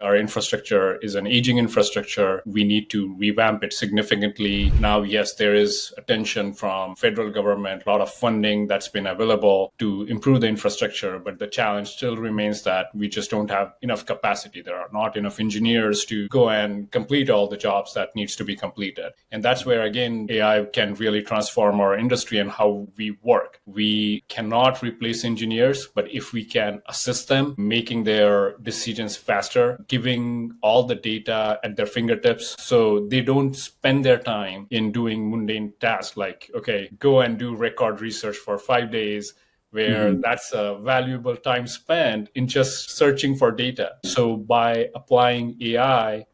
our infrastructure is an aging infrastructure. We need to revamp it significantly. Now, yes, there is attention from federal government, a lot of funding that's been available to improve the infrastructure, but the challenge still remains that we just don't have enough capacity. There are not enough engineers to go and complete all the jobs that needs to be completed. And that's where, again, AI can really transform our industry and how we work. We cannot replace engineers, but if we can assist them, making their decisions faster, giving all the data at their fingertips so they don't spend their time in doing mundane tasks like, okay, go and do record research for 5 days, where that's a valuable time spent in just searching for data. So by applying AI,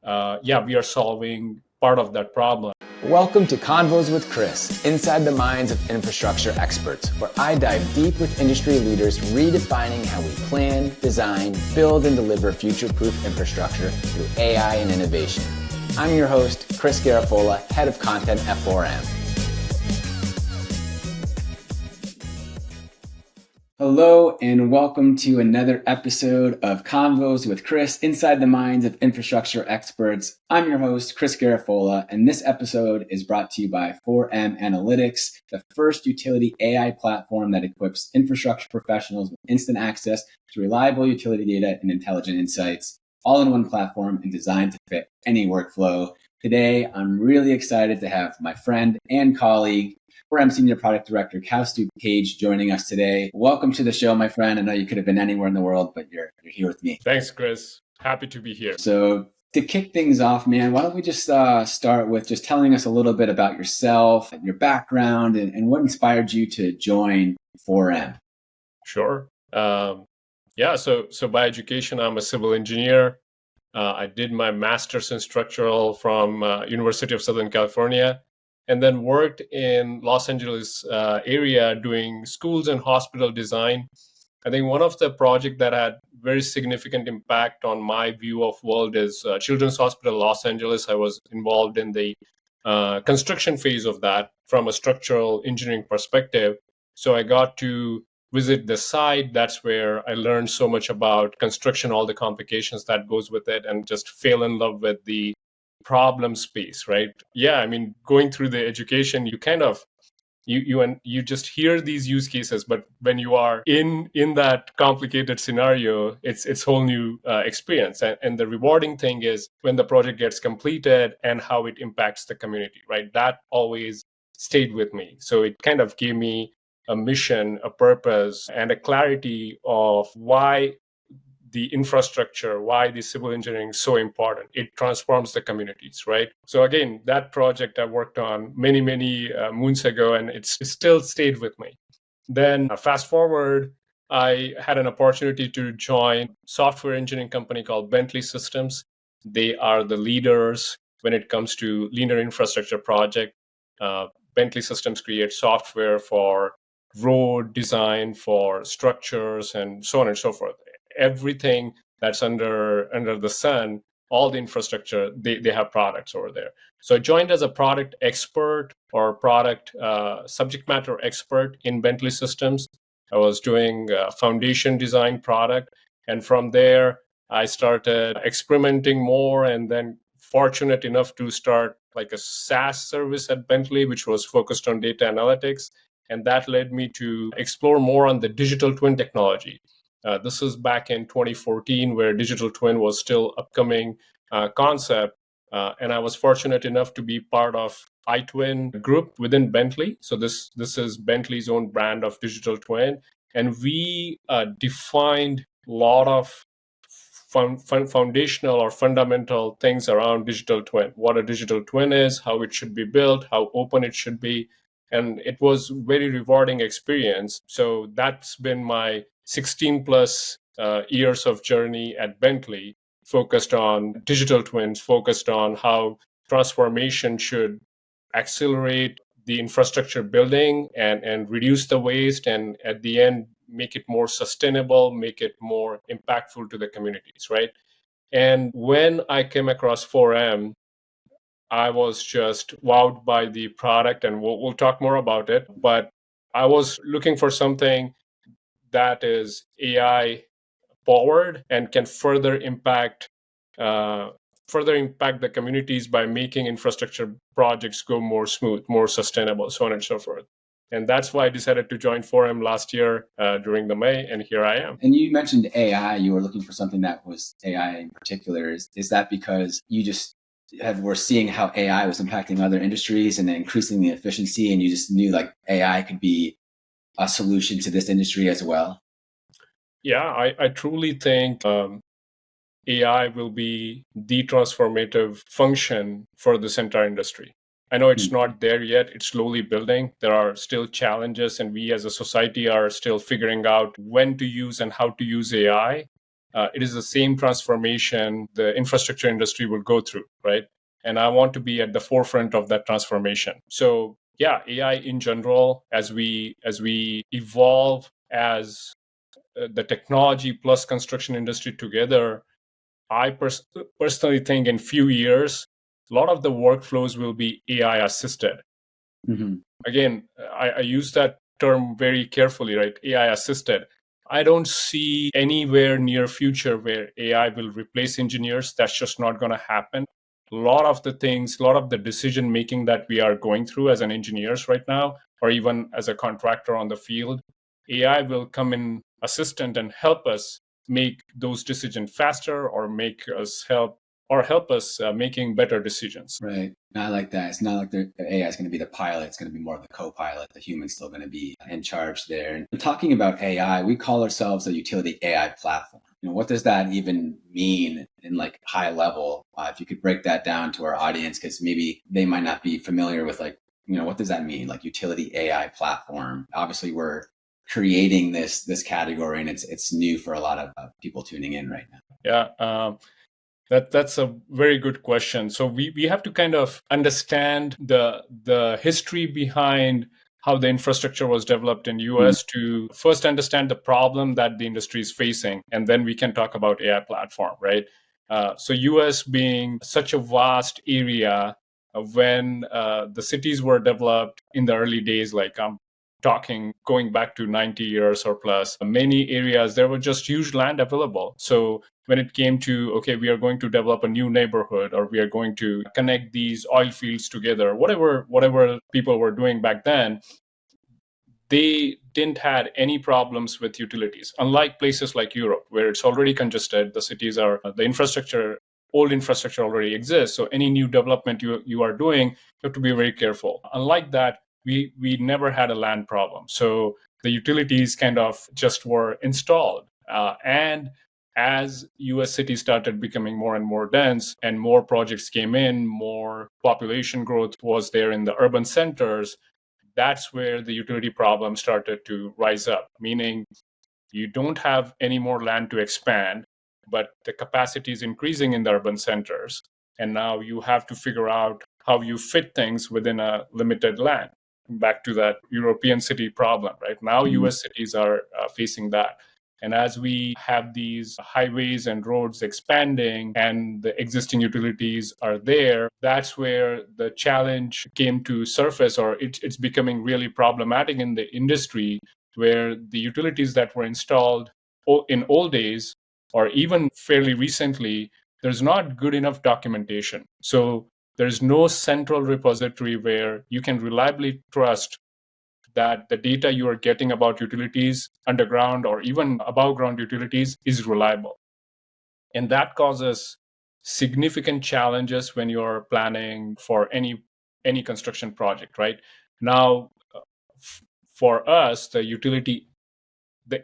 we are solving part of that problem. Welcome to Convos with Chris, inside the minds of infrastructure experts, where I dive deep with industry leaders redefining how we plan, design, build, and deliver future-proof infrastructure through AI and innovation. I'm your host, Chris Garafola, Head of Content at 4M. Hello, and welcome to another episode of Convos with Chris, inside the minds of infrastructure experts. I'm your host, Chris Garafola, and this episode is brought to you by 4M Analytics, the first utility AI platform that equips infrastructure professionals with instant access to reliable utility data and intelligent insights, all in one platform and designed to fit any workflow. Today, I'm really excited to have my friend and colleague, 4M Senior Product Director Kaustubh Page, joining us today. Welcome to the show, my friend. I know you could have been anywhere in the world, but you're here with me. Thanks, Chris. Happy to be here. So to kick things off, man, why don't we just start with just telling us a little bit about yourself, your background, and what inspired you to join 4M? Sure. So by education, I'm a civil engineer. I did my master's in structural from University of Southern California, and then worked in Los Angeles area doing schools and hospital design. I think one of the projects that had very significant impact on my view of world is Children's Hospital Los Angeles. I was involved in the construction phase of that from a structural engineering perspective. So I got to visit the site. That's where I learned so much about construction, all the complications that goes with it, and just fell in love with the problem space, right? Yeah, I mean, going through the education, you kind of you just hear these use cases, but when you are in that complicated scenario, it's whole new experience. And the rewarding thing is when the project gets completed and how it impacts the community, right? That always stayed with me. So it kind of gave me a mission, a purpose, and a clarity of why the infrastructure, why the civil engineering is so important. It transforms the communities, right? So again, that project I worked on many moons ago, and it still stayed with me. Then fast forward, I had an opportunity to join software engineering company called Bentley Systems. They are the leaders when it comes to linear infrastructure project. Bentley Systems creates software for road design, for structures, and so on and so forth. Everything that's under the sun, all the infrastructure, they have products over there. So I joined as a product expert or product subject matter expert in Bentley Systems. I was doing foundation design product. And from there, I started experimenting more, and then fortunate enough to start like a SaaS service at Bentley, which was focused on data analytics. And that led me to explore more on the digital twin technology. This is back in 2014, where digital twin was still upcoming concept. And I was fortunate enough to be part of iTwin group within Bentley. So this is Bentley's own brand of digital twin. And we defined a lot of foundational or fundamental things around digital twin, what a digital twin is, how it should be built, how open it should be. And it was very rewarding experience. So that's been my 16 plus years of journey at Bentley, focused on digital twins, focused on how transformation should accelerate the infrastructure building and reduce the waste, and at the end, make it more sustainable, make it more impactful to the communities, right? And when I came across 4M, I was just wowed by the product, and we'll talk more about it. But I was looking for something that is AI forward and can further impact further impact the communities by making infrastructure projects go more smooth, more sustainable, so on and so forth. And that's why I decided to join Forum last year during the May, and here I am. And you mentioned AI. You were looking for something that was AI in particular. Is that because you just were seeing how AI was impacting other industries and increasing the efficiency, and you just knew like AI could be a solution to this industry as well? Yeah, I truly think AI will be the transformative function for this entire industry. I know it's not there yet. It's slowly building. There are still challenges, and we as a society are still figuring out when to use and how to use AI. It is the same transformation the infrastructure industry will go through, right? And I want to be at the forefront of that transformation. So, yeah, AI in general, as we evolve as the technology plus construction industry together, I personally think in few years, a lot of the workflows will be AI assisted. Mm-hmm. Again, I use that term very carefully, right? AI assisted. I don't see anywhere near future where AI will replace engineers. That's just not going to happen. A lot of the things, a lot of the decision making that we are going through as an engineers right now, or even as a contractor on the field, AI will come in assistant and help us make those decisions faster, or help us making better decisions. Right. I like that. It's not like the AI is going to be the pilot. It's going to be more of the co-pilot. The human's still going to be in charge there. And talking about AI, we call ourselves a utility AI platform. What does that even mean in like high level? If you could break that down to our audience, because maybe they might not be familiar with like, what does that mean? Like utility AI platform. Obviously, we're creating this category, and it's new for a lot of people tuning in right now. Yeah. That's a very good question. So we have to kind of understand the history behind how the infrastructure was developed in US to first understand the problem that the industry is facing, and then we can talk about AI platform, right? So US being such a vast area, when the cities were developed in the early days, like I'm talking going back to 90 years or plus, many areas there were just huge land available. So when it came to, okay, we are going to develop a new neighborhood, or we are going to connect these oil fields together, whatever people were doing back then, they didn't had any problems with utilities. Unlike places like Europe, where it's already congested, the old infrastructure already exists. So any new development you are doing, you have to be very careful. Unlike that, we never had a land problem. So the utilities kind of just were installed. And as US cities started becoming more and more dense and more projects came in, more population growth was there in the urban centers, that's where the utility problem started to rise up, meaning you don't have any more land to expand, but the capacity is increasing in the urban centers. And now you have to figure out how you fit things within a limited land. Back to that European city problem, right? Now, US cities are facing that. And as we have these highways and roads expanding and the existing utilities are there, that's where the challenge came to surface, or it's becoming really problematic in the industry, where the utilities that were installed in old days, or even fairly recently, there's not good enough documentation. So there's no central repository where you can reliably trust that the data you are getting about utilities, underground or even above ground utilities, is reliable. And that causes significant challenges when you're planning for any construction project, right? Now, for us, the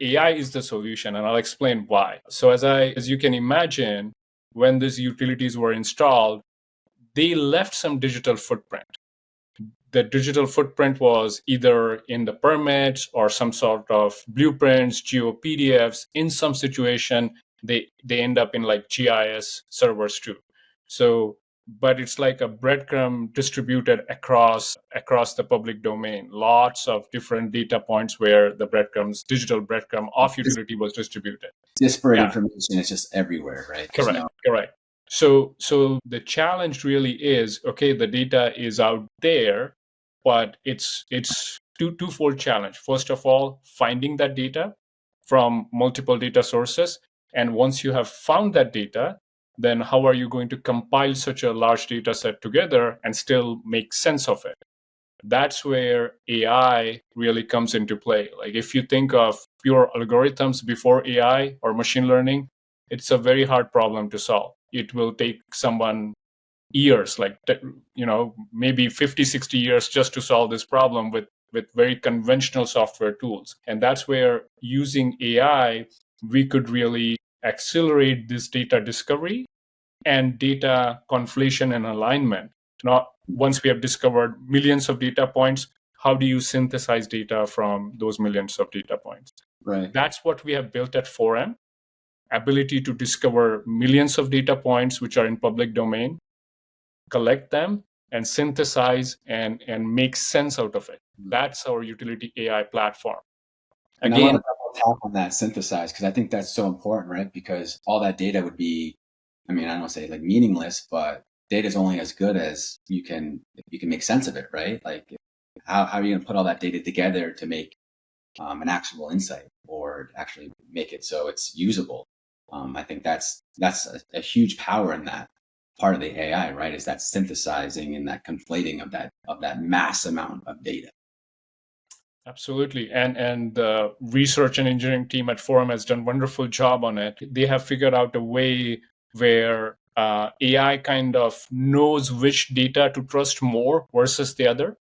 AI is the solution, and I'll explain why. So as you can imagine, when these utilities were installed, they left some digital footprint. The digital footprint was either in the permits or some sort of blueprints, geo PDFs. In some situation, they end up in like GIS servers too. So, but it's like a breadcrumb distributed across the public domain. Lots of different data points where the digital breadcrumb of utility was distributed. Disparate information is just everywhere, right? Correct. So the challenge really is, okay, the data is out there, but it's twofold challenge. First of all, finding that data from multiple data sources. And once you have found that data, then how are you going to compile such a large data set together and still make sense of it? That's where AI really comes into play. Like if you think of pure algorithms before AI or machine learning, it's a very hard problem to solve. It will take someone years, like maybe 50, 60 years just to solve this problem with very conventional software tools. And that's where using AI, we could really accelerate this data discovery and data conflation and alignment. Not once we have discovered millions of data points, how do you synthesize data from those millions of data points? Right. That's what we have built at 4M, ability to discover millions of data points which are in public domain, collect them and synthesize and make sense out of it. That's our utility AI platform. And I want Again, to double tap on that synthesize, because I think that's so important, right? Because all that data would be, I mean, I don't want to say like meaningless, but data is only as good as you can make sense of it, right? Like how are you going to put all that data together to make an actionable insight or actually make it so it's usable? I think that's a huge power in that part of the AI, right? Is that synthesizing and that conflating of that mass amount of data. absolutely. And the research and engineering team at Forum has done a wonderful job on it. They have figured out a way where AI kind of knows which data to trust more versus the other.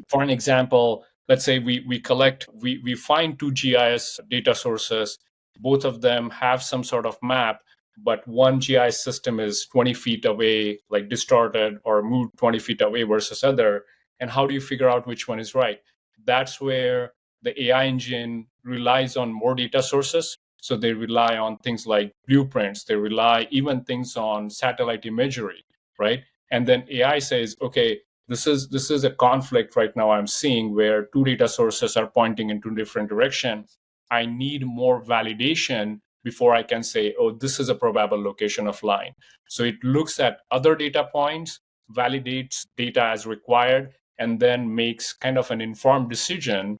For an example, let's say we find two GIS data sources. Both of them have some sort of map, but one GIS system is 20 feet away, like distorted or moved 20 feet away versus other. And how do you figure out which one is right? That's where the AI engine relies on more data sources. So they rely on things like blueprints. They rely even things on satellite imagery, right? And then AI says, okay, this is a conflict right now I'm seeing where two data sources are pointing in two different directions. I need more validation before I can say, oh, this is a probable location of line. So it looks at other data points, validates data as required, and then makes kind of an informed decision.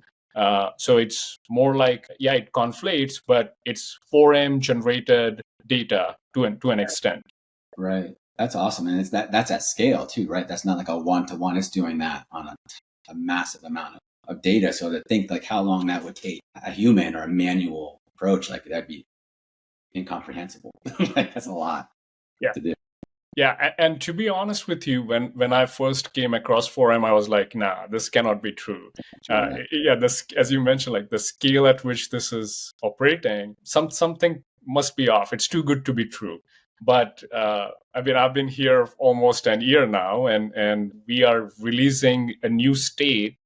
So it's more like, yeah, it conflates, but it's 4M generated data to an extent. Right. That's awesome. And that's at scale too, right? That's not like a one-to-one. It's doing that on a massive amount of data. So to think like how long that would take a human or a manual approach, like that'd be incomprehensible. Like that's a lot to do. Yeah, and to be honest with you, when I first came across 4M, I was like, nah, this cannot be true. This, as you mentioned, like the scale at which this is operating, something must be off. It's too good to be true. But I mean, I've been here almost an year now, and we are releasing a new state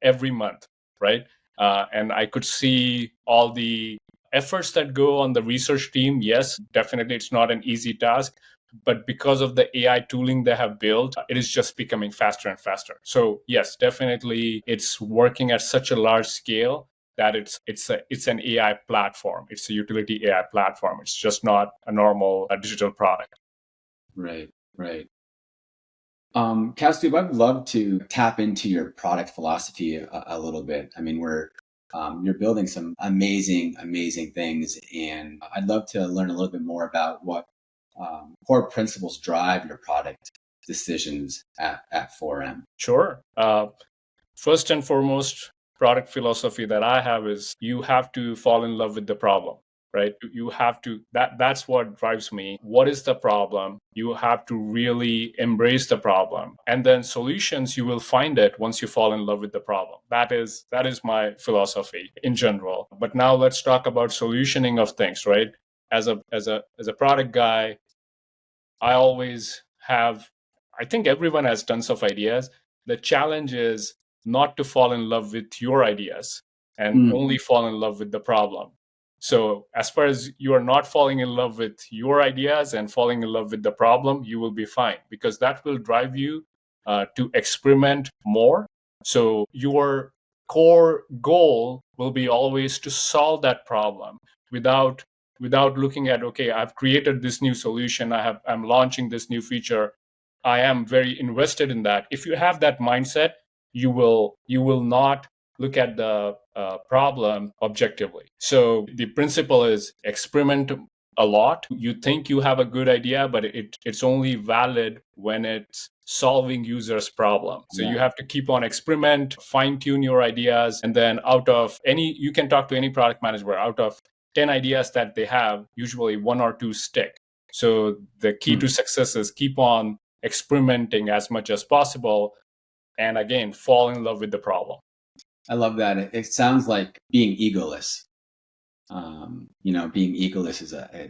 every month, right? And I could see all the efforts that go on the research team. Yes, definitely, it's not an easy task, but because of the AI tooling they have built, it is just becoming faster and faster. So yes, definitely, it's working at such a large scale that it's an AI platform. It's a utility AI platform. It's just not a normal digital product. Right. Right. Kaustubh, I'd love to tap into your product philosophy a little bit. I mean, you're building some amazing, amazing things, and I'd love to learn a little bit more about what core principles drive your product decisions at 4M. Sure. First and foremost, product philosophy that I have is you have to fall in love with the problem, right? You have to, that's what drives me. What is the problem? You have to really embrace the problem. And then solutions, you will find it once you fall in love with the problem. That is my philosophy in general. But now let's talk about solutioning of things, right? As a product guy, I always have, I think everyone has tons of ideas. The challenge is not to fall in love with your ideas and only fall in love with the problem. So, as far as you are not falling in love with your ideas and falling in love with the problem, you will be fine because that will drive you to experiment more. So, your core goal will be always to solve that problem without looking at, okay, I've created this new solution, I'm launching this new feature, I am very invested in that. If you have that mindset, you will not look at the problem objectively. So the principle is experiment a lot. You think you have a good idea, but it's only valid when it's solving users' problem. So you have to keep on experiment, fine tune your ideas, and then you can talk to any product manager. Out of 10 ideas that they have, usually one or two stick. So the key to success is keep on experimenting as much as possible, and again, fall in love with the problem. I love that. It sounds like being egoless. Being egoless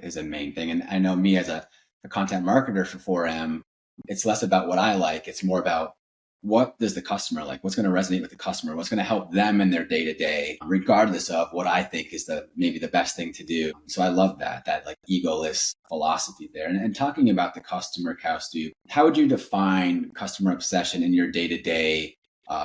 is a main thing. And I know me as a content marketer for 4M, it's less about what I like. It's more about what does the customer like? What's going to resonate with the customer? What's going to help them in their day to day, regardless of what I think is maybe the best thing to do. So I love that like egoless philosophy there. And talking about the customer, Kaustubh, how would you define customer obsession in your day to day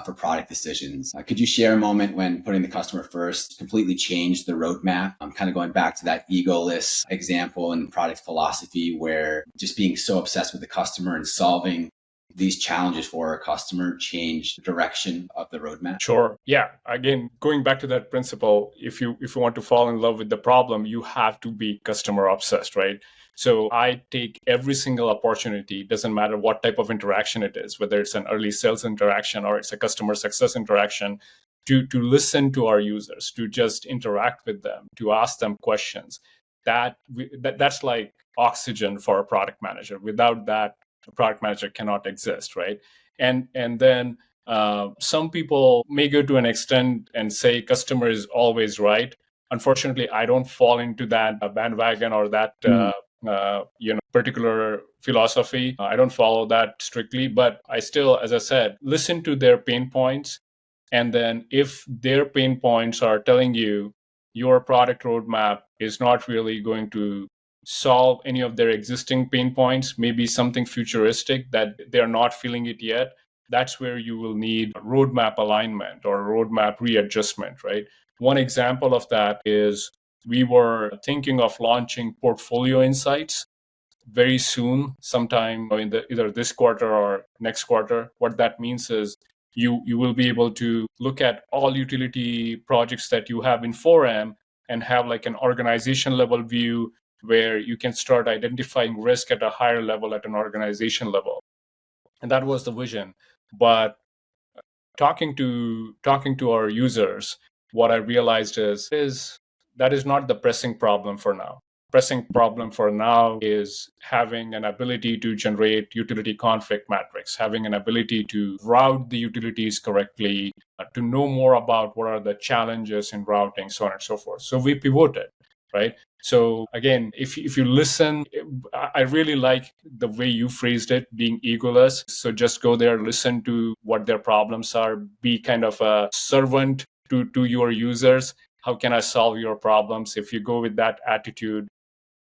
for product decisions? Could you share a moment when putting the customer first completely changed the roadmap? I'm kind of going back to that egoless example and product philosophy where just being so obsessed with the customer and solving these challenges for our customer changed the direction of the roadmap? Sure. Yeah. Again, going back to that principle, if you want to fall in love with the problem, you have to be customer obsessed, right? So I take every single opportunity, doesn't matter what type of interaction it is, whether it's an early sales interaction or it's a customer success interaction, to listen to our users, to just interact with them, to ask them questions. That's like oxygen for a product manager. Without that, a product manager cannot exist, right? And then some people may go to an extent and say customer is always right. Unfortunately, I don't fall into that bandwagon or that particular philosophy. I don't follow that strictly, but I still, as I said, listen to their pain points. And then if their pain points are telling you your product roadmap is not really going to solve any of their existing pain points, maybe something futuristic that they're not feeling it yet, that's where you will need roadmap alignment or roadmap readjustment, right? One example of that is we were thinking of launching portfolio insights very soon, sometime in either this quarter or next quarter. What that means is you will be able to look at all utility projects that you have in 4M and have like an organization level view where you can start identifying risk at a higher level, at an organization level. And that was the vision. But talking to our users, what I realized is that is not the pressing problem for now. Pressing problem for now is having an ability to generate utility conflict matrix, having an ability to route the utilities correctly, to know more about what are the challenges in routing, so on and so forth. So we pivoted, right? So again, if you listen, I really like the way you phrased it, being egoless. So just go there, listen to what their problems are, be kind of a servant to your users. How can I solve your problems? If you go with that attitude,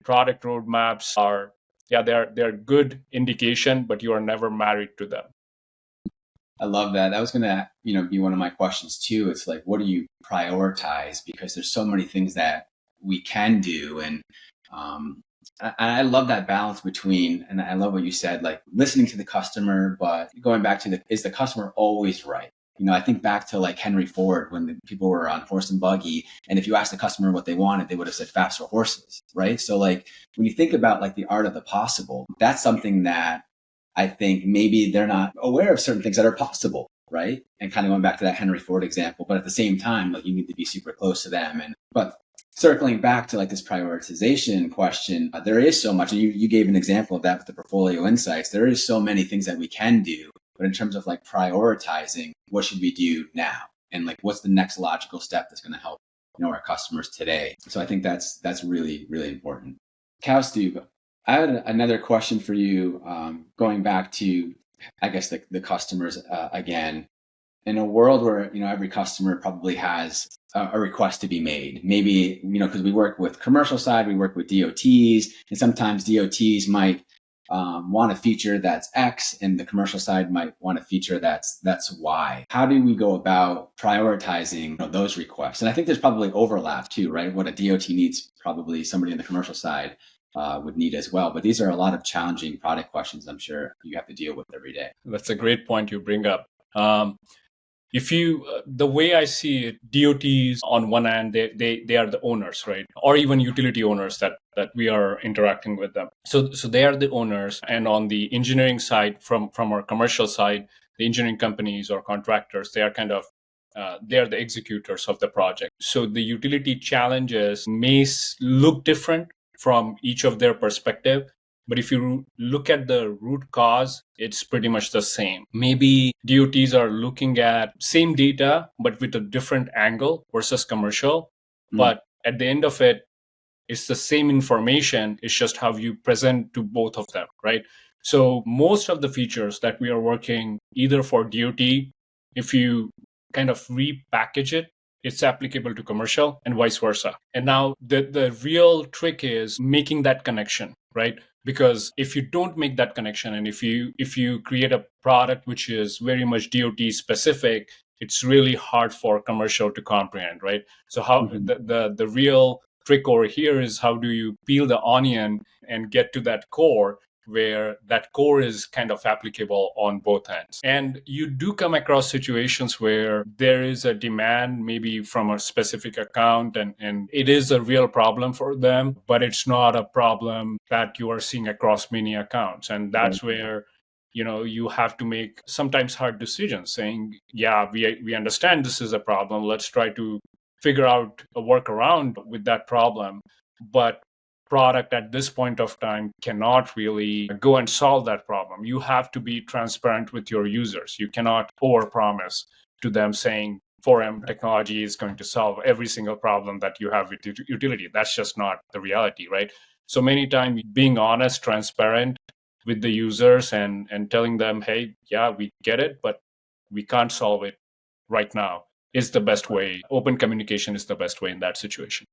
product roadmaps are, they're good indication, but you are never married to them. I love that. That was going to, be one of my questions too. It's like, what do you prioritize? Because there's so many things that we can do. And I love that balance between, and I love what you said, like listening to the customer, but going back to is the customer always right? I think back to like Henry Ford when the people were on horse and buggy. And if you asked the customer what they wanted, they would have said faster horses, right? So like when you think about like the art of the possible, that's something that I think maybe they're not aware of certain things that are possible, right? And kind of going back to that Henry Ford example, but at the same time, like you need to be super close to them. But circling back to like this prioritization question, there is so much, and you gave an example of that with the portfolio insights. There is so many things that we can do, but in terms of like prioritizing, what should we do now? And like, what's the next logical step that's going to help, our customers today? So I think that's really, really important. Kaustubh, I had another question for you, going back to, I guess, the customers again. In a world where, every customer probably has a request to be made, maybe, because we work with commercial side, we work with DOTs, and sometimes DOTs might want a feature that's X and the commercial side might want a feature that's Y. How do we go about prioritizing those requests? And I think there's probably overlap too, right? What a DOT needs, probably somebody on the commercial side would need as well. But these are a lot of challenging product questions I'm sure you have to deal with every day. That's a great point you bring up. if you the way I see it, DOTs on one hand, they are the owners, right? Or even utility owners that we are interacting with them. So they are the owners, and on the engineering side, from our commercial side, the engineering companies or contractors, they are kind of they are the executors of the project. So the utility challenges may look different from each of their perspective, but if you look at the root cause, it's pretty much the same. Maybe DOTs are looking at same data, but with a different angle versus commercial. But at the end of it, it's the same information. It's just how you present to both of them, right? So most of the features that we are working either for DOT, if you kind of repackage it, it's applicable to commercial and vice versa. And now the real trick is making that connection, right? Because if you don't make that connection, and if you create a product which is very much DOT specific, it's really hard for commercial to comprehend, right? So how the real trick over here is, how do you peel the onion and get to that core, where that core is kind of applicable on both ends. And you do come across situations where there is a demand maybe from a specific account, and it is a real problem for them, but it's not a problem that you are seeing across many accounts. And that's where you have to make sometimes hard decisions, saying, yeah, we understand this is a problem, let's try to figure out a workaround with that problem. But product at this point of time cannot really go and solve that problem. You have to be transparent with your users. You cannot overpromise to them saying 4M technology is going to solve every single problem that you have with utility. That's just not the reality, right? So many times being honest, transparent with the users, and telling them, hey, yeah, we get it, but we can't solve it right now, is the best way. Open communication is the best way in that situation.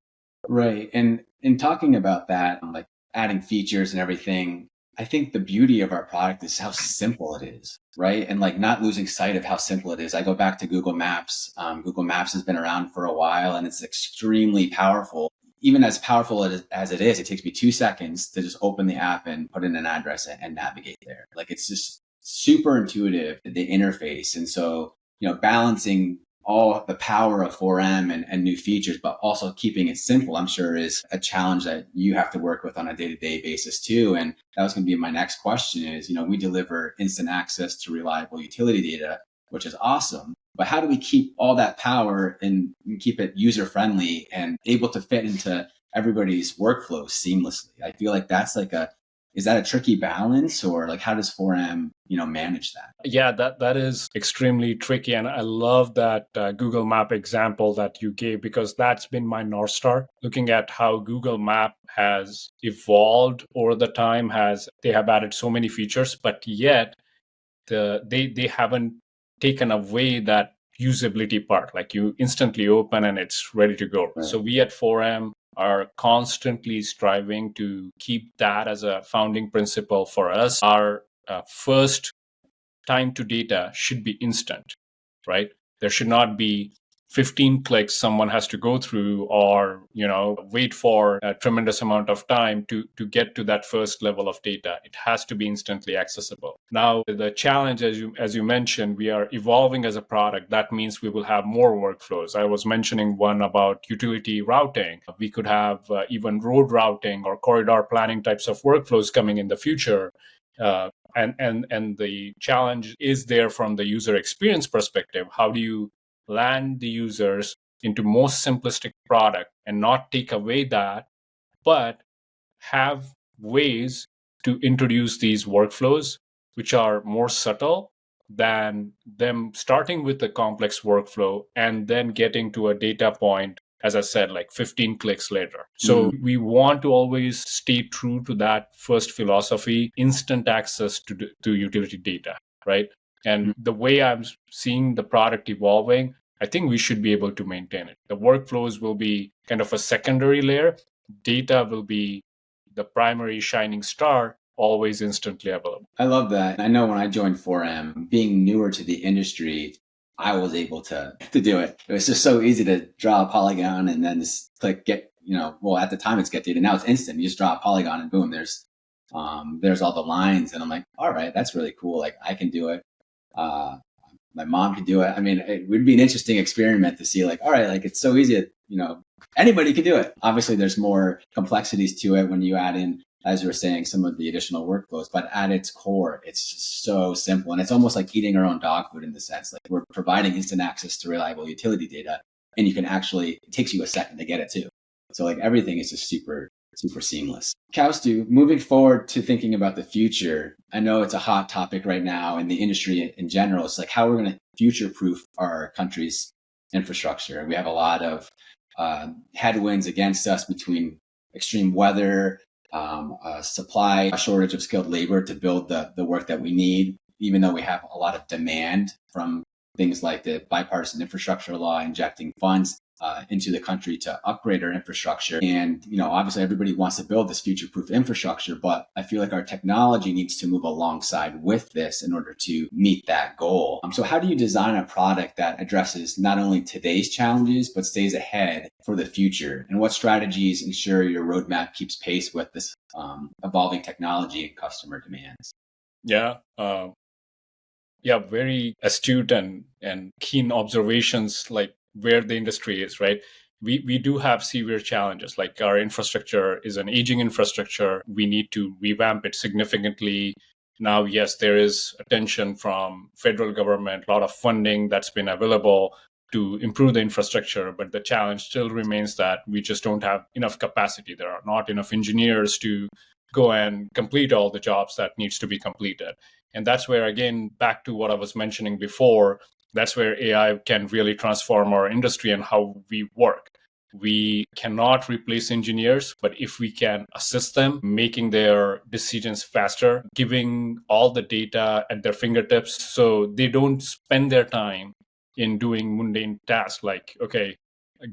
Right. And in talking about that, like adding features and everything, I think the beauty of our product is how simple it is, right? And like not losing sight of how simple it is. I go back to Google Maps. Google Maps has been around for a while, and it's extremely powerful. Even as powerful as it is, it takes me 2 seconds to just open the app and put in an address and navigate there. Like it's just super intuitive, the interface. And so, balancing all the power of 4M and new features, but also keeping it simple, I'm sure is a challenge that you have to work with on a day-to-day basis too. And that was going to be my next question is, we deliver instant access to reliable utility data, which is awesome. But how do we keep all that power and keep it user-friendly and able to fit into everybody's workflows seamlessly? I feel like that's is that a tricky balance, or like how does 4M, manage that? Yeah, that is extremely tricky. And I love that Google Map example that you gave, because that's been my North Star. Looking at how Google Map has evolved over the time, they have added so many features, but yet they haven't taken away that usability part. Like you instantly open and it's ready to go. Right. So we at 4M are constantly striving to keep that as a founding principle for us. Our first time to data should be instant, right? There should not be 15 clicks someone has to go through, or wait for a tremendous amount of time to get to that first level of data. It has to be instantly accessible. Now the challenge, as you mentioned, we are evolving as a product. That means we will have more workflows. I was mentioning one about utility routing. We could have even road routing or corridor planning types of workflows coming in the future. And the challenge is there from the user experience perspective. How do you land the users into most simplistic product and not take away that, but have ways to introduce these workflows which are more subtle than them starting with a complex workflow and then getting to a data point, as I said, like 15 clicks later. So we want to always stay true to that first philosophy, instant access to utility data, right? And the way I'm seeing the product evolving, I think we should be able to maintain it. The workflows will be kind of a secondary layer. Data will be the primary shining star, always instantly available. I love that. I know when I joined 4M, being newer to the industry, I was able to do it. It was just so easy to draw a polygon and then just click get, at the time it's get data. Now it's instant. You just draw a polygon and boom, there's all the lines. And I'm like, all right, that's really cool. Like I can do it. my mom could do it. I mean, it would be an interesting experiment to see like, all right, like it's so easy, anybody could do it. Obviously there's more complexities to it when you add in, as you were saying, some of the additional workflows, but at its core, it's just so simple. And it's almost like eating our own dog food in the sense, like we're providing instant access to reliable utility data, and you can actually, it takes you a second to get it too. So like everything is just super seamless. Kaustubh, moving forward to thinking about the future, I know it's a hot topic right now in the industry in general. It's like how we're going to future-proof our country's infrastructure. We have a lot of headwinds against us between extreme weather, supply, a shortage of skilled labor to build the work that we need, even though we have a lot of demand from things like the bipartisan infrastructure law injecting funds into the country to upgrade our infrastructure. And, obviously everybody wants to build this future-proof infrastructure, but I feel like our technology needs to move alongside with this in order to meet that goal. So how do you design a product that addresses not only today's challenges, but stays ahead for the future? And what strategies ensure your roadmap keeps pace with this evolving technology and customer demands? Very astute and keen observations, like where the industry is, right? We do have severe challenges, like our infrastructure is an aging infrastructure. We need to revamp it significantly. Now, yes, there is attention from federal government, a lot of funding that's been available to improve the infrastructure, but the challenge still remains that we just don't have enough capacity. There are not enough engineers to go and complete all the jobs that needs to be completed. And that's where, again, back to what I was mentioning before, that's where AI can really transform our industry and how we work. We cannot replace engineers, but if we can assist them, making their decisions faster, giving all the data at their fingertips so they don't spend their time in doing mundane tasks like, okay,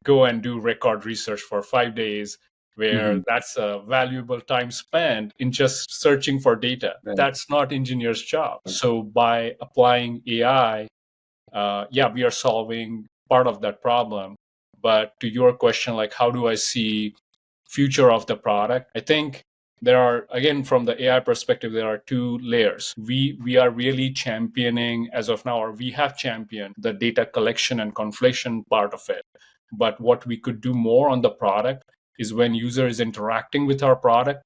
go and do record research for 5 days, where that's a valuable time spent in just searching for data. Right. That's not engineers' job. Right. So by applying AI, we are solving part of that problem. But to your question, like how do I see future of the product? I think there are, again, from the AI perspective, there are two layers. We are really championing as of now, or we have championed the data collection and conflation part of it. But what we could do more on the product is when user is interacting with our product,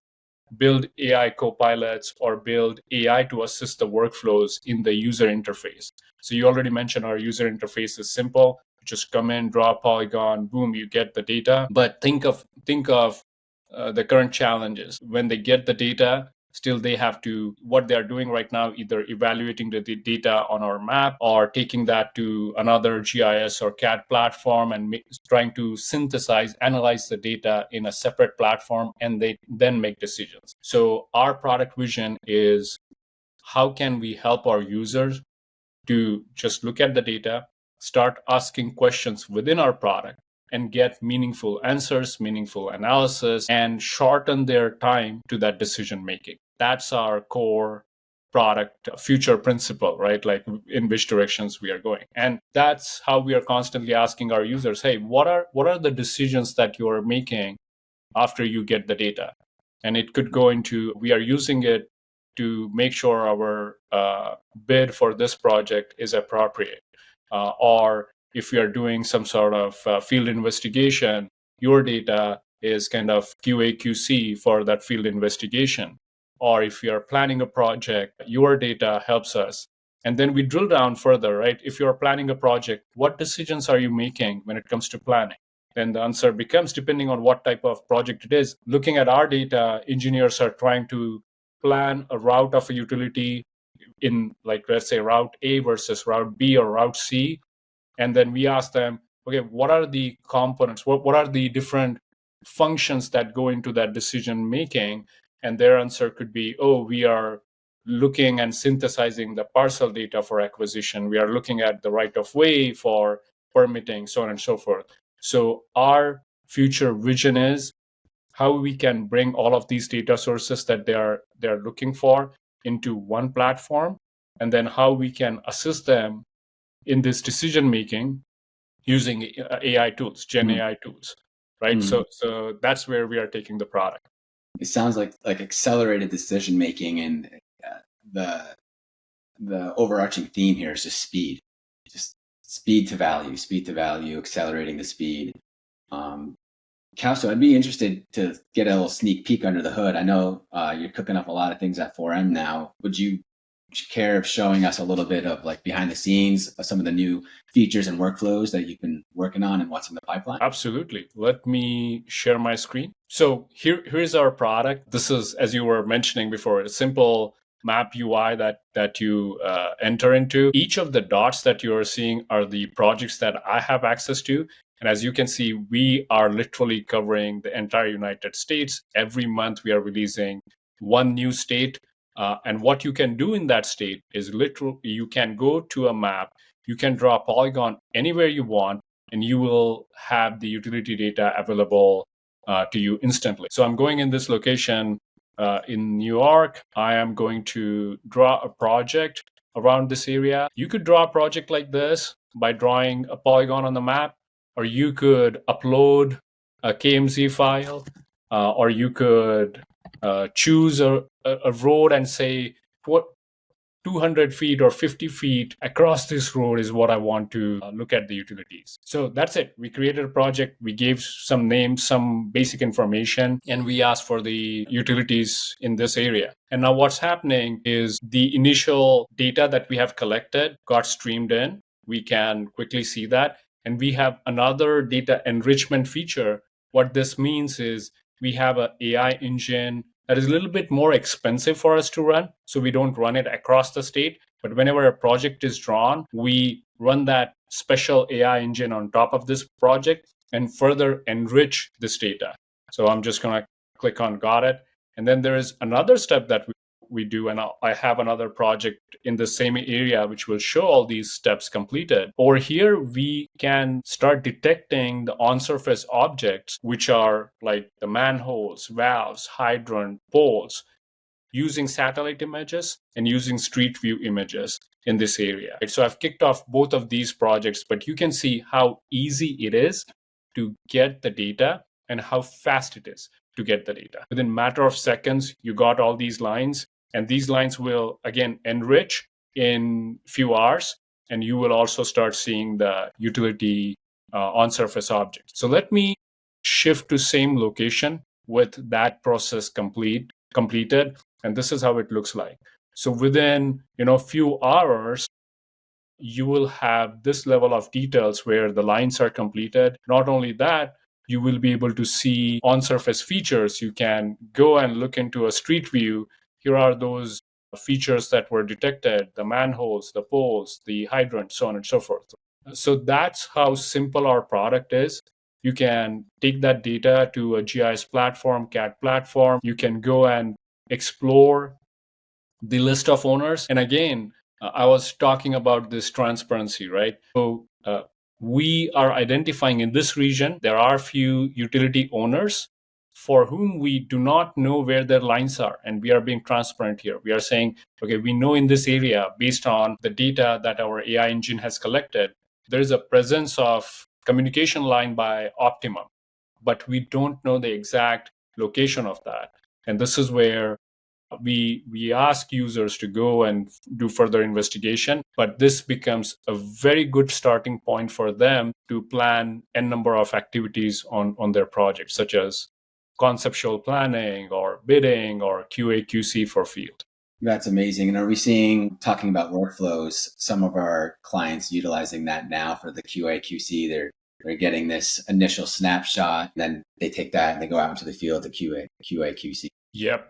build AI copilots or build AI to assist the workflows in the user interface. So you already mentioned our user interface is simple. Just come in, draw a polygon, boom, you get the data. But think of the current challenges. When they get the data, still they have to, what they're doing right now, either evaluating the data on our map or taking that to another GIS or CAD platform and trying to synthesize, analyze the data in a separate platform, and they then make decisions. So our product vision is how can we help our users to just look at the data, start asking questions within our product, and get meaningful answers, meaningful analysis, and shorten their time to that decision making. That's our core product future principle, right? Like in which directions we are going. And that's how we are constantly asking our users, hey, what are the decisions that you are making after you get the data? And it could go into, we are using it to make sure our bid for this project is appropriate. Or if we are doing some sort of field investigation, your data is kind of QA, QC for that field investigation. Or if we are planning a project, your data helps us. And then we drill down further, right? If you're planning a project, what decisions are you making when it comes to planning? Then the answer becomes, depending on what type of project it is, looking at our data, engineers are trying to plan a route of a utility in, like, let's say route A versus route B or route C. And then we ask them, okay, what are the components? What are the different functions that go into that decision making? And their answer could be, oh, we are looking and synthesizing the parcel data for acquisition. We are looking at the right of way for permitting, so on and so forth. So our future vision is how we can bring all of these data sources that they're looking for into one platform, and then how we can assist them in this decision making using AI tools, Gen AI tools, right? So that's where we are taking the product. It sounds like accelerated decision making, and the overarching theme here is just speed. just speed to value, accelerating the speed. Kaustubh, I'd be interested to get a little sneak peek under the hood. I know you're cooking up a lot of things at 4M now. Would you care of showing us a little bit of like behind the scenes of some of the new features and workflows that you've been working on and what's in the pipeline? Absolutely. Let me share my screen. So here's our product. This is, as you were mentioning before, a simple map UI that you enter into. Each of the dots that you are seeing are the projects that I have access to. And as you can see, we are literally covering the entire United States. Every month we are releasing one new state. And what you can do in that state is literally you can go to a map, you can draw a polygon anywhere you want, and you will have the utility data available to you instantly. So I'm going in this location in New York. I am going to draw a project around this area. You could draw a project like this by drawing a polygon on the map, or you could upload a KMZ file, or you could choose a road and say, what 200 feet or 50 feet across this road is what I want to look at the utilities. So that's it. We created a project. We gave some names, some basic information, and we asked for the utilities in this area. And now what's happening is the initial data that we have collected got streamed in. We can quickly see that. And we have another data enrichment feature. What this means is we have an AI engine that is a little bit more expensive for us to run. So we don't run it across the state. But whenever a project is drawn, we run that special AI engine on top of this project and further enrich this data. So I'm just going to click on got it. And then there is another step that we do, and I have another project in the same area which will show all these steps completed. Over here, we can start detecting the on-surface objects, which are like the manholes, valves, hydrant, poles, using satellite images and using street view images in this area. So I've kicked off both of these projects, but you can see how easy it is to get the data and how fast it is to get the data. Within a matter of seconds, you got all these lines. And these lines will, again, enrich in few hours, and you will also start seeing the utility on-surface object. So let me shift to same location with that process completed, and this is how it looks like. So within few hours, you will have this level of details where the lines are completed. Not only that, you will be able to see on-surface features. You can go and look into a street view. Here are those features that were detected, the manholes, the poles, the hydrant, so on and so forth. So that's how simple our product is. You can take that data to a GIS platform, CAD platform. You can go and explore the list of owners. And again, I was talking about this transparency, right? So we are identifying in this region, there are few utility owners for whom we do not know where their lines are. And we are being transparent here. We are saying, okay, we know in this area, based on the data that our AI engine has collected, there is a presence of communication line by Optimum, but we don't know the exact location of that. And this is where we ask users to go and do further investigation, but this becomes a very good starting point for them to plan a number of activities on their project, such as conceptual planning or bidding or QA QC for field. That's amazing. And are we seeing, talking about workflows, some of our clients utilizing that now for the QA QC? They're getting this initial snapshot, and then they take that and they go out into the field to QA QC. Yep.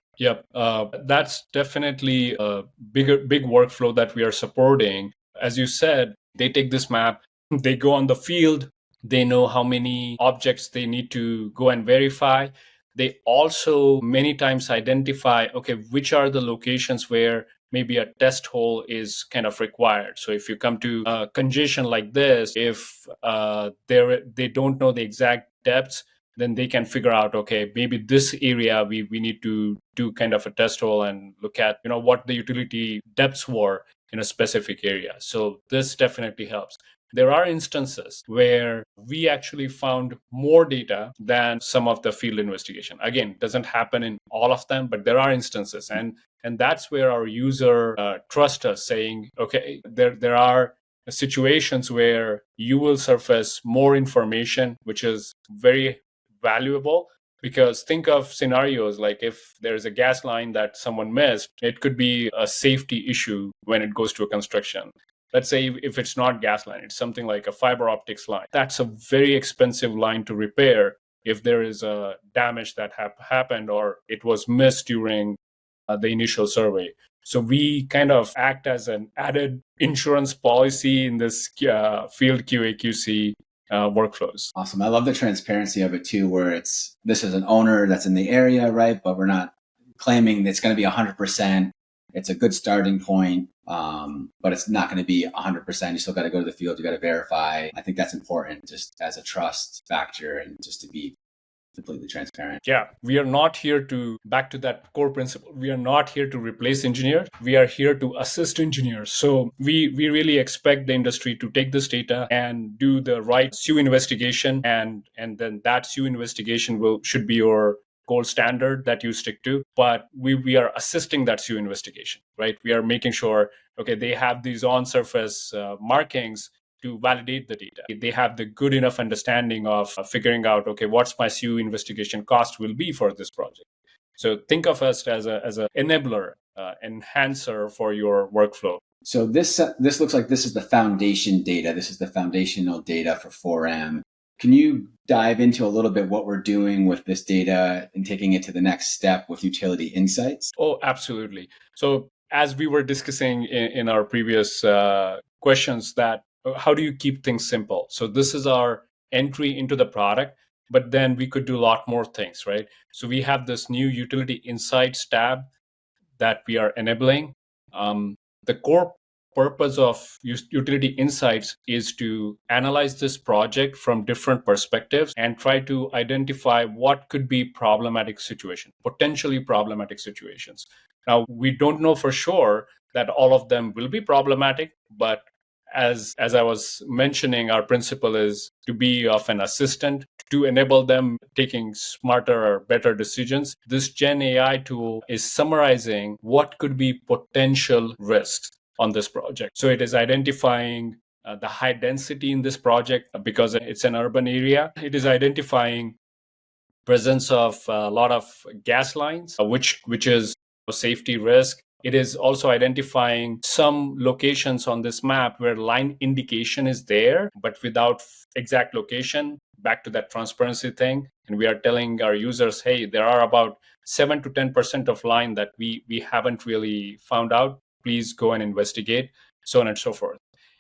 That's definitely a big workflow that we are supporting. As you said, they take this map, they go on the field, they know how many objects they need to go and verify. They also many times identify, okay, which are the locations where maybe a test hole is kind of required. So if you come to a congestion like this, if they don't know the exact depths, then they can figure out, okay, maybe this area we need to do kind of a test hole and look at, what the utility depths were in a specific area. So this definitely helps. There are instances where we actually found more data than some of the field investigation. Again, it doesn't happen in all of them, but there are instances. And that's where our user trust us, saying, okay, there are situations where you will surface more information, which is very valuable. Because think of scenarios like if there's a gas line that someone missed, it could be a safety issue when it goes to a construction. Let's say if it's not gas line, it's something like a fiber optics line. That's a very expensive line to repair if there is a damage that happened or it was missed during the initial survey. So we kind of act as an added insurance policy in this field QA/QC workflows. Awesome. I love the transparency of it too, where this is an owner that's in the area, right? But we're not claiming it's going to be 100%. It's a good starting point, but it's not going to be 100%. You still got to go to the field. You got to verify. I think that's important just as a trust factor and just to be completely transparent. Yeah, we are not here to, back to that core principle, we are not here to replace engineers. We are here to assist engineers. So we really expect the industry to take this data and do the right SU investigation. And then that SU investigation should be your gold standard that you stick to. But we are assisting that SU investigation, right? We are making sure, okay, they have these on-surface markings to validate the data. They have the good enough understanding of figuring out, okay, what's my SU investigation cost will be for this project. So think of us as an enabler, enhancer for your workflow. So this looks like this is the foundation data. This is the foundational data for 4M. Can you dive into a little bit what we're doing with this data and taking it to the next step with utility insights? Oh, absolutely. So as we were discussing in our previous questions, that how do you keep things simple? So this is our entry into the product, but then we could do a lot more things, right? So we have this new utility insights tab that we are enabling. The core purpose of utility insights is to analyze this project from different perspectives and try to identify what could be problematic situations, potentially problematic situations. Now, we don't know for sure that all of them will be problematic, but as I was mentioning, our principle is to be of an assistant to enable them taking smarter or better decisions. This Gen AI tool is summarizing what could be potential risks on this project. So it is identifying the high density in this project because it's an urban area. It is identifying presence of a lot of gas lines, which is a safety risk. It is also identifying some locations on this map where line indication is there, but without exact location, back to that transparency thing. And we are telling our users, hey, there are about 7 to 10% of line that we haven't really found out. Please go and investigate, so on and so forth.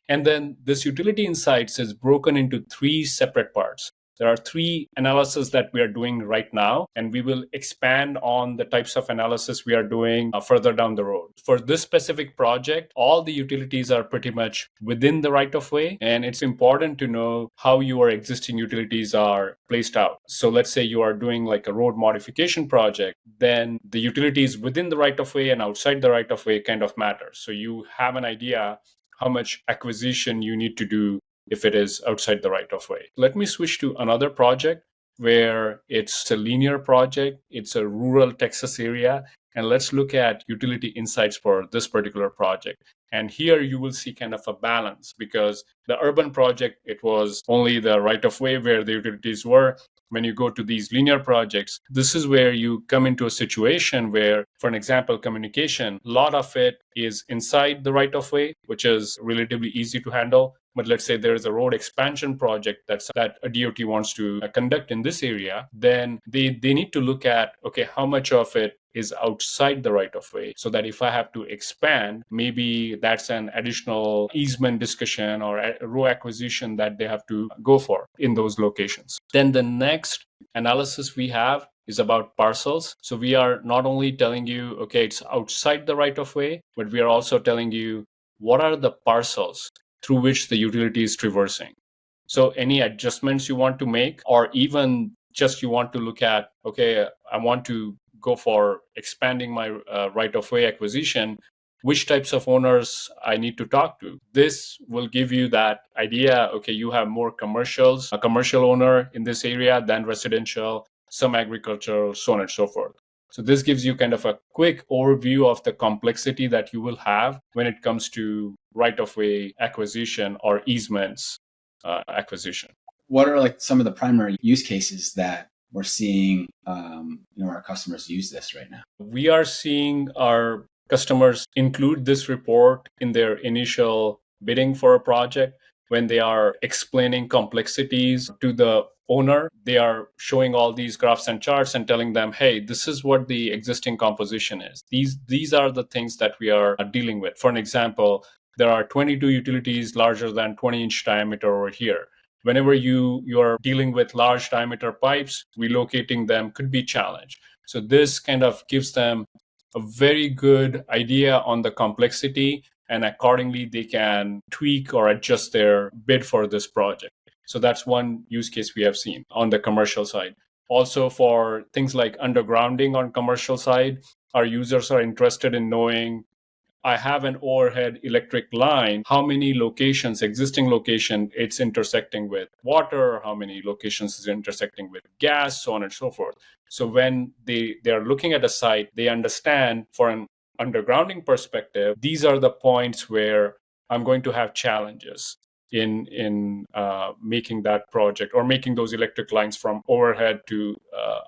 And then this utility insights is broken into 3 separate parts. There are 3 analyses that we are doing right now, and we will expand on the types of analysis we are doing further down the road. For this specific project, all the utilities are pretty much within the right-of-way, and it's important to know how your existing utilities are placed out. So let's say you are doing like a road modification project, then the utilities within the right-of-way and outside the right-of-way kind of matter. So you have an idea how much acquisition you need to do if it is outside the right-of-way. Let me switch to another project where it's a linear project. It's a rural Texas area. And let's look at utility insights for this particular project. And here you will see kind of a balance because the urban project, it was only the right-of-way where the utilities were. When you go to these linear projects, this is where you come into a situation where, for an example, communication, a lot of it is inside the right-of-way, which is relatively easy to handle. But let's say there is a road expansion project that a DOT wants to conduct in this area, then they need to look at, okay, how much of it is outside the right-of-way, so that if I have to expand, maybe that's an additional easement discussion or a row acquisition that they have to go for in those locations. Then the next analysis we have is about parcels. So we are not only telling you, okay, it's outside the right-of-way, but we are also telling you what are the parcels through which the utility is traversing. So any adjustments you want to make, or even just you want to look at, okay, I want to go for expanding my right-of-way acquisition, which types of owners I need to talk to. This will give you that idea, okay, you have more commercials, a commercial owner in this area than residential, some agricultural, so on and so forth. So this gives you kind of a quick overview of the complexity that you will have when it comes to right-of-way acquisition or easements acquisition. What are like some of the primary use cases that we're seeing our customers use this right now? We are seeing our customers include this report in their initial bidding for a project. When they are explaining complexities to the owner, they are showing all these graphs and charts and telling them, hey, this is what the existing composition is. These are the things that we are dealing with. For an example, there are 22 utilities larger than 20-inch diameter over here. Whenever you are dealing with large diameter pipes, relocating them could be challenged. So this kind of gives them a very good idea on the complexity, and accordingly they can tweak or adjust their bid for this project. So that's one use case we have seen on the commercial side. Also, for things like undergrounding on commercial side, our users are interested in knowing, I have an overhead electric line, how many locations, existing location, it's intersecting with water, how many locations is intersecting with gas, so on and so forth. So when they are looking at a site, they understand for an undergrounding perspective, these are the points where I'm going to have challenges in making that project or making those electric lines from overhead to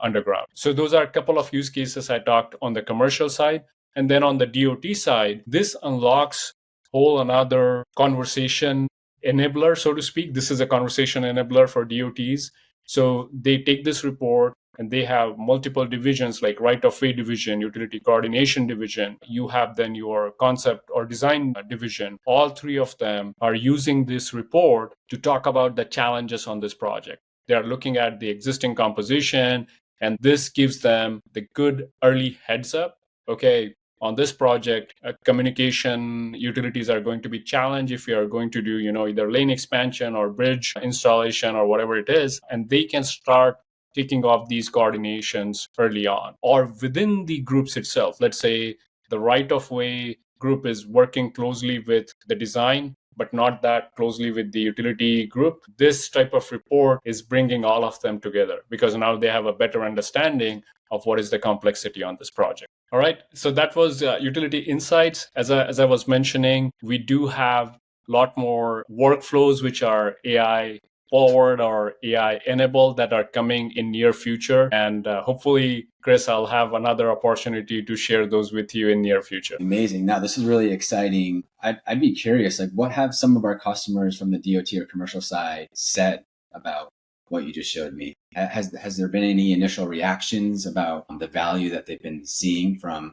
underground. So those are a couple of use cases I talked on the commercial side. And then on the DOT side, this unlocks whole another conversation enabler, so to speak. This is a conversation enabler for DOTs. So they take this report and they have multiple divisions like right-of-way division, utility coordination division. You have then your concept or design division. All three of them are using this report to talk about the challenges on this project. They are looking at the existing composition, and this gives them the good early heads up. Okay, on this project, communication utilities are going to be challenged if you are going to do, either lane expansion or bridge installation or whatever it is, and they can start kicking off these coordinations early on. Or within the groups itself, let's say the right-of-way group is working closely with the design, but not that closely with the utility group. This type of report is bringing all of them together because now they have a better understanding of what is the complexity on this project. All right, so that was utility insights. As I was mentioning, we do have a lot more workflows which are AI forward or AI enabled that are coming in near future. And hopefully, Chris, I'll have another opportunity to share those with you in near future. Amazing. Now, this is really exciting. I'd be curious, like what have some of our customers from the DOT or commercial side said about what you just showed me? Has there been any initial reactions about the value that they've been seeing from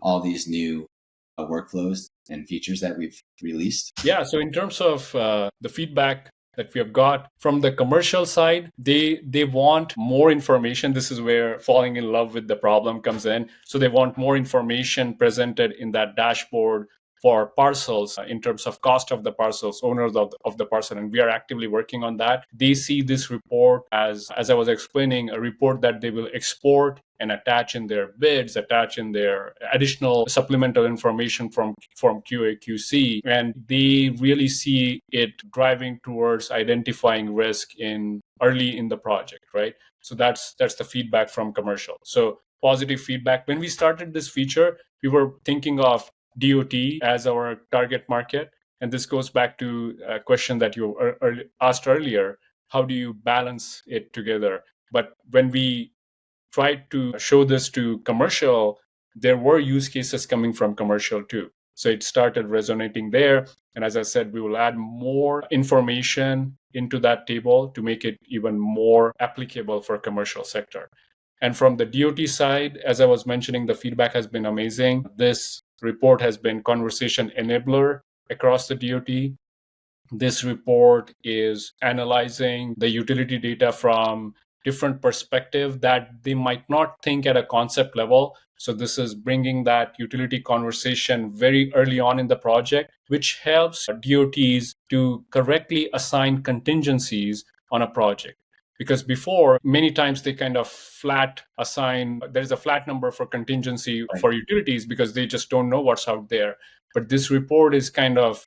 all these new workflows and features that we've released? Yeah, so in terms of the feedback that we have got from the commercial side, they want more information. This is where falling in love with the problem comes in. So they want more information presented in that dashboard for parcels in terms of cost of the parcels, owners of the parcel, and we are actively working on that. They see this report as I was explaining, a report that they will export and attach in their bids, attach in their additional supplemental information from QA QC, and they really see it driving towards identifying risk in early in the project, right? So that's the feedback from commercial. So positive feedback. When we started this feature, we were thinking of DOT as our target market. And this goes back to a question that you asked earlier. How do you balance it together? But when we tried to show this to commercial, there were use cases coming from commercial too. So it started resonating there. And as I said, we will add more information into that table to make it even more applicable for commercial sector. And from the DOT side, as I was mentioning, the feedback has been amazing. This report has been conversation enabler across the DOT. This report is analyzing the utility data from different perspective that they might not think at a concept level. So this is bringing that utility conversation very early on in the project, which helps DOTs to correctly assign contingencies on a project. Because before, many times they kind of flat assign, there's a flat number for contingency for utilities because they just don't know what's out there. But this report is kind of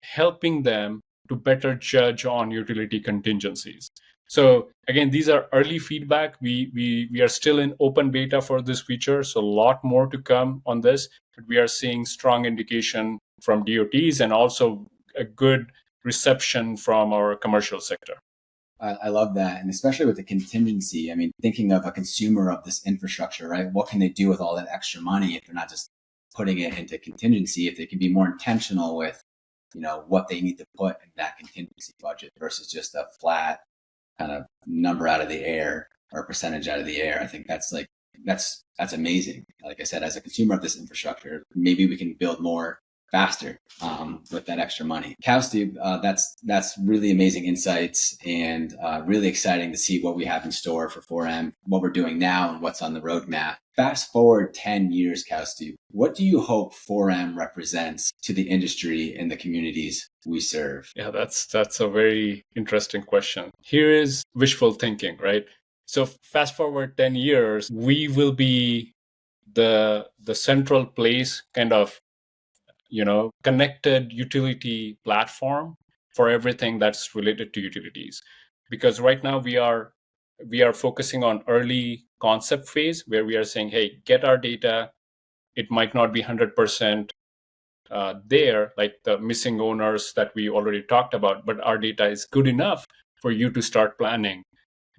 helping them to better judge on utility contingencies. So again, these are early feedback. We are still in open beta for this feature, so a lot more to come on this. But we are seeing strong indication from DOTs and also a good reception from our commercial sector. I love that. And especially with the contingency, I mean, thinking of a consumer of this infrastructure, right? What can they do with all that extra money if they're not just putting it into contingency, if they can be more intentional with, what they need to put in that contingency budget versus just a flat kind of number out of the air or percentage out of the air. I think that's amazing. Like I said, as a consumer of this infrastructure, maybe we can build more faster with that extra money. Kaustubh, that's really amazing insights and really exciting to see what we have in store for 4M, what we're doing now and what's on the roadmap. Fast forward 10 years, Kaustubh, what do you hope 4M represents to the industry and the communities we serve? Yeah, that's a very interesting question. Here is wishful thinking, right? So fast forward 10 years, we will be the central place, kind of, connected utility platform for everything that's related to utilities. Because right now we are focusing on early concept phase where we are saying, hey, get our data. It might not be 100% there, like the missing owners that we already talked about, but our data is good enough for you to start planning.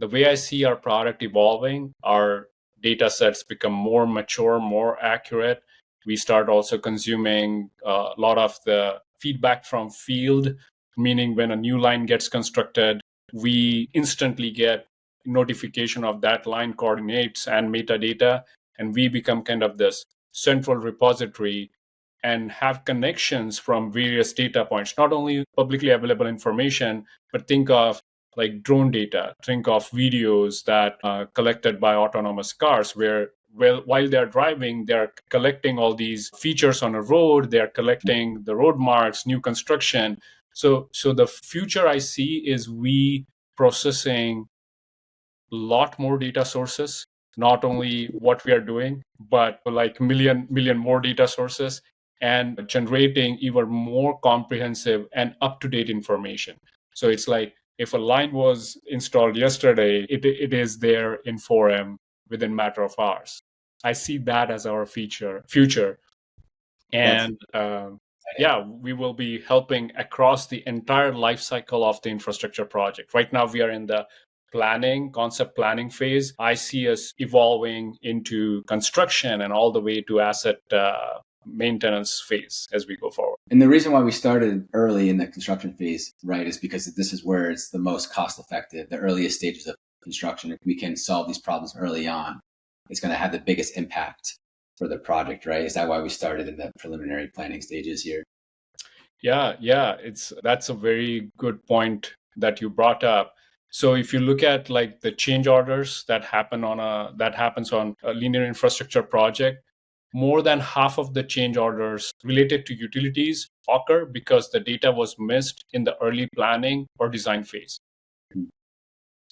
The way I see our product evolving, our data sets become more mature, more accurate. We start also consuming a lot of the feedback from field, meaning when a new line gets constructed, we instantly get notification of that line coordinates and metadata, and we become kind of this central repository and have connections from various data points, not only publicly available information, but think of like drone data, think of videos that are collected by autonomous cars where while they're driving, they're collecting all these features on a road, they're collecting the road marks, new construction. So the future I see is we processing a lot more data sources, not only what we are doing, but like million more data sources and generating even more comprehensive and up-to-date information. So it's like if a line was installed yesterday, it is there in 4M within a matter of hours. I see that as our future. And we will be helping across the entire life cycle of the infrastructure project. Right now, we are in the concept planning phase. I see us evolving into construction and all the way to asset maintenance phase as we go forward. And the reason why we started early in the construction phase, right, is because this is where it's the most cost effective, the earliest stages of construction. If we can solve these problems early on, it's going to have the biggest impact for the project, right? Is that why we started in the preliminary planning stages here? Yeah, that's a very good point that you brought up. So if you look at like the change orders that happens on a linear infrastructure project, more than half of the change orders related to utilities occur because the data was missed in the early planning or design phase.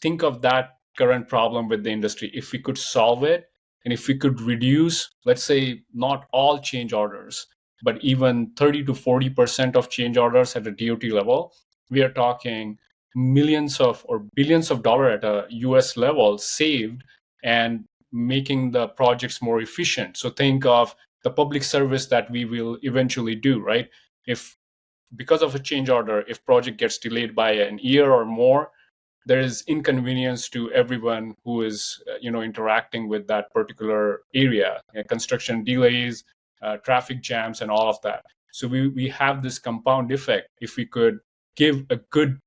Think of that current problem with the industry. If we could solve it, and if we could reduce, let's say, not all change orders, but even 30 to 40% of change orders at a DOT level, we are talking millions of or billions of dollars at a US level saved and making the projects more efficient. So think of the public service that we will eventually do, right? If because of a change order, if project gets delayed by an year or more, there is inconvenience to everyone who is interacting with that particular area, construction delays, traffic jams, and all of that. So we have this compound effect. If we could give a good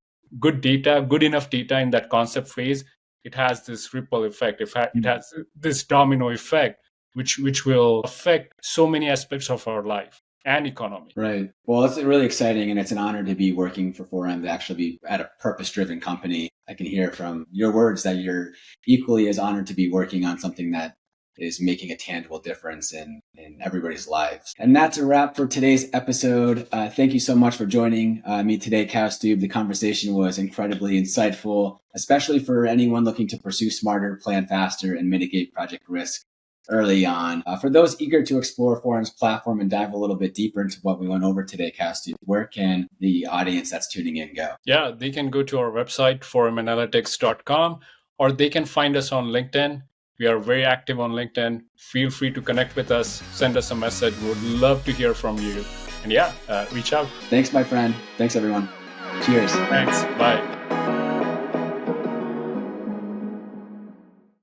enough data in that concept phase, it has this ripple effect. It has this domino effect, which will affect so many aspects of our life and economy. Right. Well, it's really exciting, and it's an honor to be working for 4M, to actually be at a purpose-driven company. I can hear from your words that you're equally as honored to be working on something that is making a tangible difference in everybody's lives. And that's a wrap for today's episode. Thank you so much for joining me today, Kaustubh. The conversation was incredibly insightful, especially for anyone looking to pursue smarter, plan faster, and mitigate project risk. early on. For those eager to explore Forum's platform and dive a little bit deeper into what we went over today, Kaustubh, where can the audience that's tuning in go? Yeah, they can go to our website, forumanalytics.com, or they can find us on LinkedIn. We are very active on LinkedIn. Feel free to connect with us, send us a message. We would love to hear from you. And reach out. Thanks, my friend. Thanks, everyone. Cheers. Thanks. Bye.